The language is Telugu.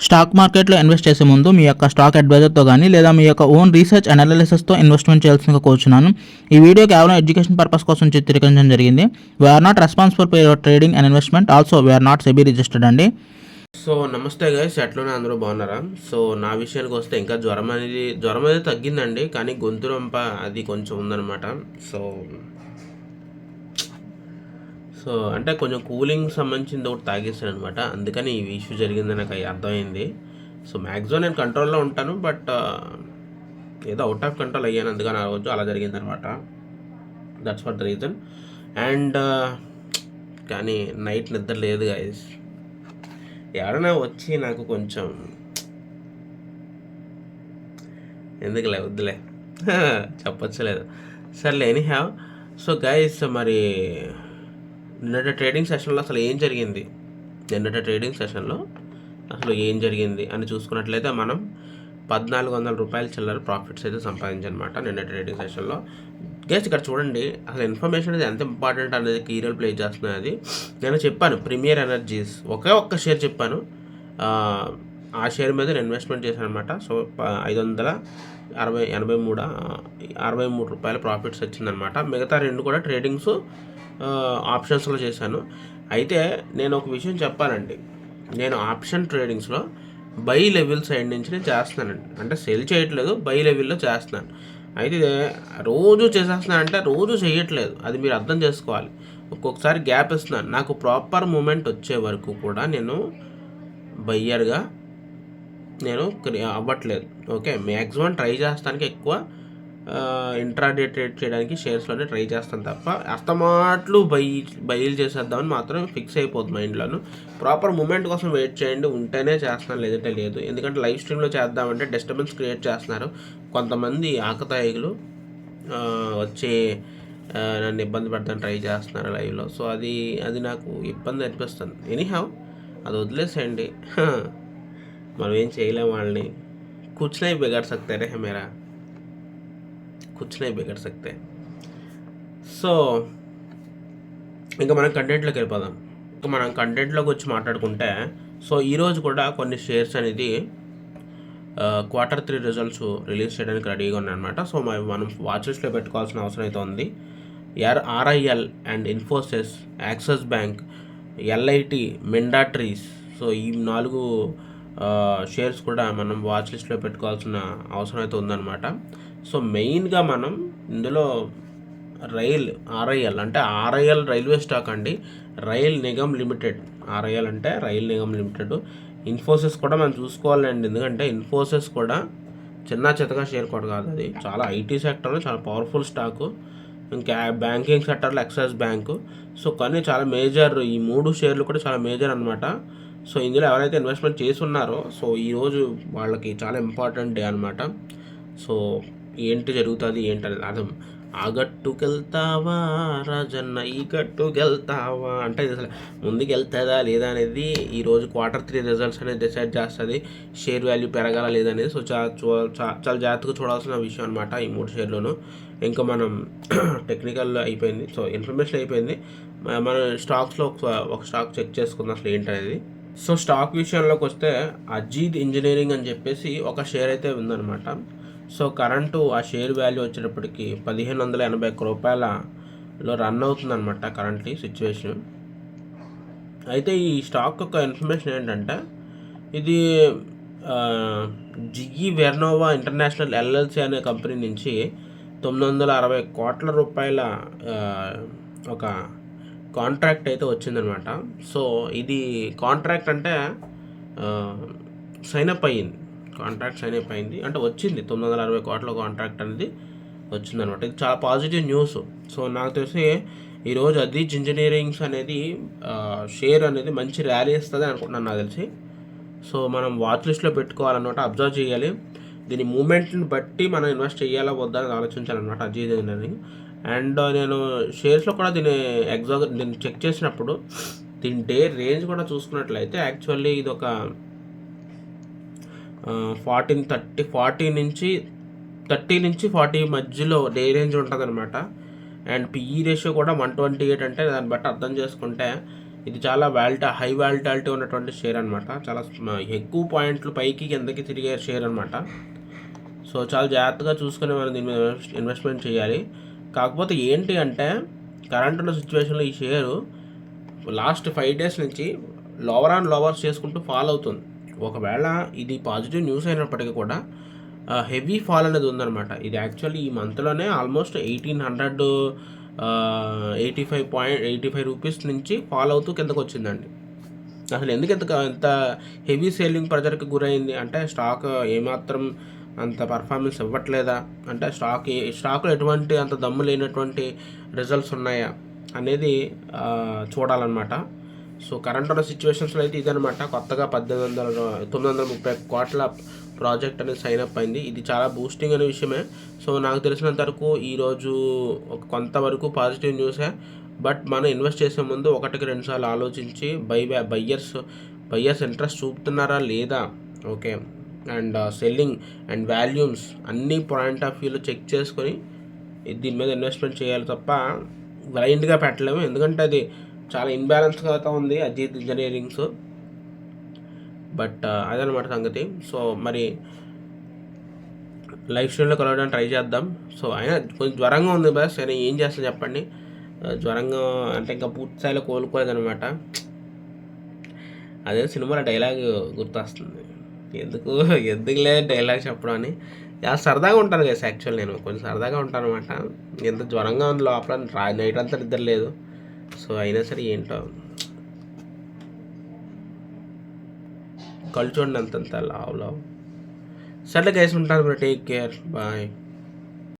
స్టాక్ మార్కెట్లో ఇన్వెస్ట్ చేసే ముందు మీ యొక్క స్టాక్ అడ్వైజర్తో కానీ లేదా మీ యొక్క ఓన్ రీసెర్చ్ అనాలిసిస్తో ఇన్వెస్ట్మెంట్ చేయాల్సిందిగా కోరుచున్నాను. ఈ వీడియో కేవలం ఎడ్యుకేషన్ పర్పస్ కోసం చిత్రీకరించడం జరిగింది. We are not responsible for your trading and investment. Also we are not SEBI registered అండి. సో నమస్తే గైస్, ఎట్లనే అందరూ బాగున్నారా? సో నా విషయానికి వస్తే ఇంకా జ్వరం అనేది తగ్గిందండి, కానీ గొంతు రొంప అది కొంచెం ఉందన్నమాట. సో అంటే కొంచెం కూలింగ్ సంబంధించింది ఒకటి తాగేస్తాను అనమాట, అందుకని ఈ ఇష్యూ జరిగిందని నాకు అర్థమైంది. సో మ్యాక్సిమం నేను కంట్రోల్లో ఉంటాను, బట్ ఏదో అవుట్ ఆఫ్ కంట్రోల్ అయ్యాను, అందుకని ఆ రోజు అలా జరిగిందనమాట. That's for the reason. And కానీ నైట్ నిద్ర లేదు గైస్. ఎవరైనా వచ్చి నాకు కొంచెం ఎందుకులే వద్దులే చెప్పొచ్చలేదు, సర్లే. Any have. సో గైస్, మరి నిన్నటి ట్రేడింగ్ సెషన్లో అసలు ఏం జరిగింది అని చూసుకున్నట్లయితే మనం 1400 రూపాయల చిల్లర ప్రాఫిట్స్ అయితే సంపాదించనమాట నిన్న ట్రేడింగ్ సెషన్లో. గైస్ ఇక్కడ చూడండి, అసలు ఇన్ఫర్మేషన్ అనేది ఎంత ఇంపార్టెంట్ అనేది కీ రోల్ ప్లే చేస్తున్నాయి. అది నేను చెప్పాను, ప్రీమియర్ ఎనర్జీస్ ఒక్క షేర్ చెప్పాను, ఆ షేర్ మీద నేను ఇన్వెస్ట్మెంట్ చేశాను అనమాట. సో 583 రూపాయల ప్రాఫిట్స్ వచ్చిందనమాట. మిగతా రెండు కూడా ట్రేడింగ్స్ ఆప్షన్స్లో చేశాను. అయితే నేను ఒక విషయం చెప్పాలండి, నేను ఆప్షన్ ట్రేడింగ్స్లో బై లెవెల్ సైడ్ నుంచి నేను చేస్తున్నానండి. అంటే సెల్ చేయట్లేదు, బై లెవెల్లో చేస్తున్నాను. అయితే రోజు చేసేస్తున్నానంటే రోజు చేయట్లేదు, అది మీరు అర్థం చేసుకోవాలి. ఒక్కొక్కసారి గ్యాప్ ఇస్తున్నాను. నాకు ప్రాపర్ మూమెంట్ వచ్చే వరకు కూడా నేను బయ్యర్గా అవ్వట్లేదు. ఓకే, మ్యాక్సిమం ట్రై చేస్తానికి ఎక్కువ ఇంట్రాడే ట్రేడ్ చేయడానికి షేర్స్లోనే ట్రై చేస్తాను తప్ప అస్తమాట్లు బయలు చేసేద్దామని మాత్రం ఫిక్స్ అయిపోతుంది మైండ్లోను. ప్రాపర్ మూమెంట్ కోసం వెయిట్ చేయండి, ఉంటేనే చేస్తున్నాను, లేదంటే లేదు. ఎందుకంటే లైవ్ స్ట్రీమ్లో చేద్దామంటే డిస్టర్బెన్స్ క్రియేట్ చేస్తున్నారు కొంతమంది ఆకతాయిలు, వచ్చి నన్ను ఇబ్బంది పడతాను ట్రై చేస్తున్నారు లైవ్లో. సో అది నాకు ఇబ్బంది అనిపిస్తుంది. ఎనీహౌ అది వదిలేసేయండి, మనం ఏం చేయలేము వాళ్ళని. కూర్చునే బిగड़ सकते रे मेरा कुछ नहीं बिगड़ सकते. సో ఇంకా మనం కంటెంట్లోకి వెళ్ళిపోదాం. ఇంకా మనం కంటెంట్లోకి వచ్చి మాట్లాడుకుంటే, సో ఈరోజు కూడా కొన్ని షేర్స్ అనేది Q3 రిజల్ట్స్ రిలీజ్ చేయడానికి రెడీగా ఉన్నాయన్నమాట. సో మనం వాచ్ లిస్ట్లో పెట్టుకోవాల్సిన అవసరం అయితే ఉంది. RIL and Infosys, axis bank, LIT, Minda trees. So ఈ 4 షేర్స్ కూడా మనం వాచ్ లిస్ట్లో పెట్టుకోవాల్సిన అవసరం అయితే ఉందన్నమాట. సో మెయిన్గా మనం ఇందులో RIL అంటే RIL రైల్వే స్టాక్ అండి, రైల్ నిగమ్ లిమిటెడ్. RIL అంటే రైల్ నిగమ్ లిమిటెడ్. ఇన్ఫోసిస్ కూడా మనం చూసుకోవాలండి, ఎందుకంటే ఇన్ఫోసిస్ కూడా చిన్న చితగా షేర్ కూడా కాదు, అది చాలా ఐటీ సెక్టర్లో చాలా పవర్ఫుల్ స్టాకు. ఇంకా బ్యాంకింగ్ సెక్టర్లో యాక్సిస్ బ్యాంకు. సో కానీ చాలా మేజర్, ఈ 3 షేర్లు కూడా చాలా మేజర్ అనమాట. సో ఇందులో ఎవరైతే ఇన్వెస్ట్మెంట్ చేసి ఉన్నారో, సో ఈరోజు వాళ్ళకి చాలా ఇంపార్టెంట్ డే అనమాట. సో ఏంటి జరుగుతుంది ఏంటనేది అర్థం. ఆ గట్టుకెళ్తావా రాజన్న, ఈ గట్టుకెళ్తావా అంటే అసలు ముందుకు వెళ్తుందా లేదా అనేది ఈరోజు Q3 రిజల్ట్స్ అనేది డిసైడ్ చేస్తుంది. షేర్ వాల్యూ పెరగాల లేదనేది. సో చాలా జాగ్రత్తగా చూడాల్సిన విషయం అనమాట ఈ 3 షేర్లోనూ. ఇంకా మనం టెక్నికల్ అయిపోయింది, సో ఇన్ఫర్మేషన్ అయిపోయింది. మనం స్టాక్స్లో ఒక స్టాక్ చెక్ చేసుకుందాం అసలు ఏంటనేది. సో స్టాక్ విషయంలోకి వస్తే అజీద్ ఇంజనీరింగ్ అని చెప్పేసి ఒక షేర్ అయితే ఉందన్నమాట. సో కరెంటు ఆ షేర్ వాల్యూ వచ్చేటప్పటికి 1581 రూపాయలలో రన్ అవుతుందన్నమాట కరెంట్లీ సిచ్యువేషన్. అయితే ఈ స్టాక్ యొక్క ఇన్ఫర్మేషన్ ఏంటంటే, ఇది GE వెర్నోవా ఇంటర్నేషనల్ LLC అనే కంపెనీ నుంచి 960 కోట్ల రూపాయల ఒక కాంట్రాక్ట్ అయితే వచ్చిందనమాట. సో ఇది కాంట్రాక్ట్ అంటే సైనప్ అయ్యింది, కాంట్రాక్ట్ సైనప్ అయింది అంటే వచ్చింది 960 కోట్ల కాంట్రాక్ట్ అనేది వచ్చిందనమాట. ఇది చాలా పాజిటివ్ న్యూస్. సో నాకు తెలిసి ఈరోజు అజీద్ ఇంజనీరింగ్స్ అనేది షేర్ అనేది మంచి ర్యాలీ ఇస్తుంది అనుకుంటున్నాను నాకు తెలిసి. సో మనం వాచ్ లిస్ట్లో పెట్టుకోవాలన్నమాట, అబ్జర్వ్ చేయాలి. దీని మూమెంట్ని బట్టి మనం ఇన్వెస్ట్ చేయాలా వద్దా అని ఆలోచించాలన్నమాట అజీద్ ఇంజనీరింగ్. అండ్ నేను షేర్స్లో కూడా దీన్ని చెక్ చేసినప్పుడు దీని డే రేంజ్ కూడా చూసుకున్నట్లయితే యాక్చువల్లీ ఇది ఒక 40 నుంచి 40 మధ్యలో డే రేంజ్ ఉంటుంది అనమాట. అండ్ PE రేషియో కూడా 128 అంటే దాన్ని బట్టి అర్థం చేసుకుంటే ఇది చాలా హై వాలిటాలిటీ ఉన్నటువంటి షేర్ అనమాట. చాలా ఎక్కువ పాయింట్లు పైకి కిందకి తిరిగే షేర్ అనమాట. సో చాలా జాగ్రత్తగా చూసుకొని మనం దీని మీద ఇన్వెస్ట్మెంట్ చేయాలి. కాకపోతే ఏంటి అంటే కరెంట్ ఉన్న సిచ్యువేషన్లో ఈ షేరు లాస్ట్ 5 days నుంచి లోవర్ అండ్ లోవర్స్ చేసుకుంటూ ఫాల్ అవుతుంది. ఒకవేళ ఇది పాజిటివ్ న్యూస్ అయినప్పటికీ కూడా హెవీ ఫాల్ అనేది ఉందన్నమాట. ఇది యాక్చువల్లీ ఈ మంత్లోనే ఆల్మోస్ట్ 1885 రూపీస్ నుంచి ఫాల్ అవుతూ కిందకు వచ్చిందండి. అసలు ఎందుకు ఎంత హెవీ సేలింగ్ ప్రెజర్కి గురైంది అంటే స్టాక్ ఏమాత్రం అంత పర్ఫార్మెన్స్ ఇవ్వట్లేదా, అంటే స్టాక్లో ఎటువంటి అంత దమ్ము లేనటువంటి రిజల్ట్స్ ఉన్నాయా అనేది చూడాలన్నమాట. సో కరెంట్ ఉన్న సిచ్యువేషన్స్లో అయితే ఇదనమాట. కొత్తగా 930 కోట్ల ప్రాజెక్ట్ అనేది సైన్ అప్ అయింది. ఇది చాలా బూస్టింగ్ అనే విషయమే. సో నాకు తెలిసినంత వరకు ఈరోజు కొంతవరకు పాజిటివ్ న్యూసే. బట్ మనం ఇన్వెస్ట్ చేసే ముందు 1-2 సార్లు ఆలోచించి బయ్యర్స్ ఇంట్రెస్ట్ చూపుతున్నారా లేదా, okay, and selling and volumes అన్ని పాయింట్ ఆఫ్ వ్యూలో చెక్ చేసుకొని దీని మీద ఇన్వెస్ట్మెంట్ చేయాలి తప్ప బ్లైండ్గా పెట్టలేము. ఎందుకంటే అది చాలా ఇన్బ్యాలెన్స్గా ఉంది అజిత్ ఇంజనీరింగ్స్. బట్ అదనమాట సంగతి. సో మరి లైఫ్ స్టైల్లో కలవడానికి ట్రై చేద్దాం. సో అయినా కొంచెం జ్వరంగా ఉంది బస్, అయినా ఏం చేస్తాను చెప్పండి. జ్వరంగా అంటే ఇంకా పూర్తి స్థాయిలో కోలుకోలేదనమాట. అదే సినిమాలో డైలాగ్ గుర్తొస్తుంది, ఎందుకులే డైలాగ్ చెప్పడం అని. సరదాగా ఉంటాను కదా యాక్చువల్, నేను కొంచెం సరదాగా ఉంటాను అనమాట. ఎంత జ్వరంగా ఉంది లోపల, నైట్ అంతా నిద్ర లేదు. సో అయినా సరే ఏంటో కళ్ళు చూడండి అంతంత లావు. సర్లే గైస్, ఉంటాను. Take care, bye.